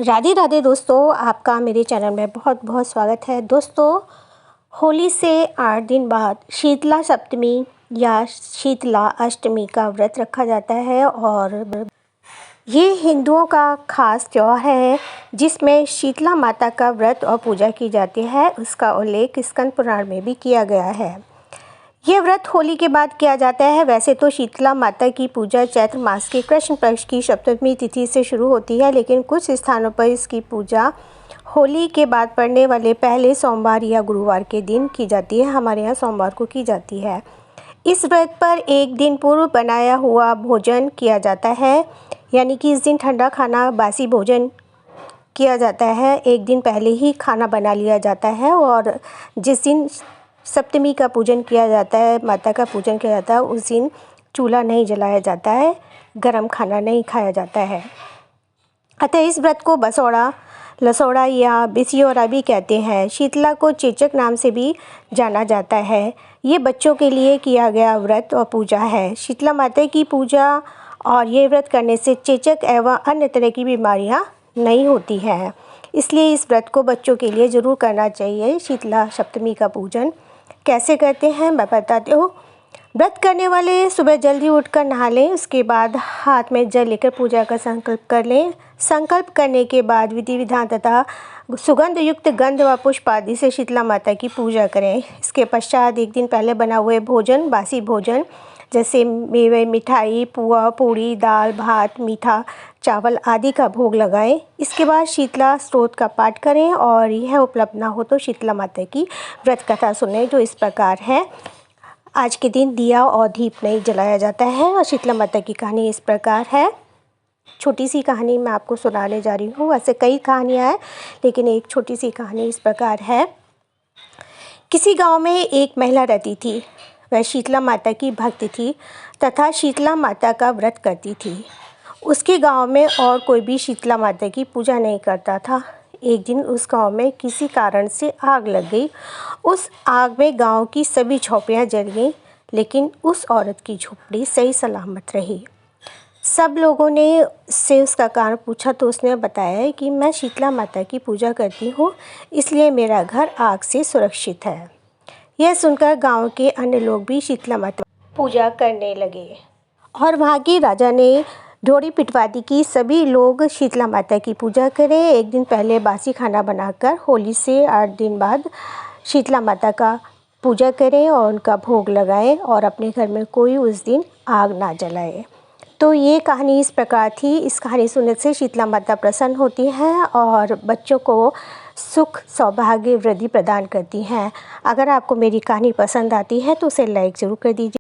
राधे राधे दोस्तों, आपका मेरे चैनल में बहुत बहुत स्वागत है। दोस्तों, होली से 8 दिन बाद शीतला सप्तमी या शीतला अष्टमी का व्रत रखा जाता है और ये हिंदुओं का खास त्योहार है जिसमें शीतला माता का व्रत और पूजा की जाती है। उसका उल्लेख स्कंद पुराण में भी किया गया है। यह व्रत होली के बाद किया जाता है। वैसे तो शीतला माता की पूजा चैत्र मास के कृष्ण पक्ष की सप्तमी तिथि से शुरू होती है, लेकिन कुछ स्थानों पर इसकी पूजा होली के बाद पड़ने वाले पहले सोमवार या गुरुवार के दिन की जाती है। हमारे यहाँ सोमवार को की जाती है। इस व्रत पर एक दिन पूर्व बनाया हुआ भोजन किया जाता है, यानी कि इस दिन ठंडा खाना बासी भोजन किया जाता है। एक दिन पहले ही खाना बना लिया जाता है और जिस दिन सप्तमी का पूजन किया जाता है, माता का पूजन किया जाता है, उस दिन चूल्हा नहीं जलाया जाता है, गरम खाना नहीं खाया जाता है। अतः इस व्रत को बसौड़ा, लसौड़ा या बिसियौरा भी कहते हैं। शीतला को चेचक नाम से भी जाना जाता है। ये बच्चों के लिए किया गया व्रत और पूजा है। शीतला माता की पूजा और ये व्रत करने से चेचक एवं अन्य तरह की बीमारियां नहीं होती हैं, इसलिए इस व्रत को बच्चों के लिए ज़रूर करना चाहिए। शीतला सप्तमी का पूजन कैसे करते हैं मैं बताती हूँ। व्रत करने वाले सुबह जल्दी उठकर नहा लें, उसके बाद हाथ में जल लेकर पूजा का संकल्प कर लें। संकल्प करने के बाद विधि विधान तथा सुगंध युक्त गंध व पुष्प आदि से शीतला माता की पूजा करें। इसके पश्चात एक दिन पहले बना हुए भोजन, बासी भोजन जैसे मेवे, मिठाई, पुआ, पूड़ी, दाल, भात, मीठा, चावल आदि का भोग लगाएं। इसके बाद शीतला स्तोत्र का पाठ करें और यह उपलब्ध ना हो तो शीतला माता की व्रत कथा सुनें, जो इस प्रकार है। आज के दिन दिया और दीप नहीं जलाया जाता है और शीतला माता की कहानी इस प्रकार है। छोटी सी कहानी मैं आपको सुनाने जा रही हूँ। वैसे कई कहानियाँ हैं, लेकिन एक छोटी सी कहानी इस प्रकार है। किसी गांव में एक महिला रहती थी। वह शीतला माता की भक्त थी तथा शीतला माता का व्रत करती थी। उसके गांव में और कोई भी शीतला माता की पूजा नहीं करता था। एक दिन उस गांव में किसी कारण से आग लग गई। उस आग में गांव की सभी झोपड़ियां जल गईं, लेकिन उस औरत की झोपड़ी सही सलामत रही। सब लोगों ने से उसका कारण पूछा तो उसने बताया कि मैं शीतला माता की पूजा करती हूँ, इसलिए मेरा घर आग से सुरक्षित है। यह सुनकर गांव के अन्य लोग भी शीतला माता पूजा करने लगे और वहाँ के राजा ने ढोरी पिटवा दी कि सभी लोग शीतला माता की पूजा करें। एक दिन पहले बासी खाना बनाकर होली से 8 दिन बाद शीतला माता का पूजा करें और उनका भोग लगाएं और अपने घर में कोई उस दिन आग ना जलाए। तो ये कहानी इस प्रकार थी। इस कहानी सुनने से शीतला माता प्रसन्न होती हैं और बच्चों को सुख, सौभाग्य, वृद्धि प्रदान करती हैं। अगर आपको मेरी कहानी पसंद आती है तो उसे लाइक ज़रूर कर दीजिए।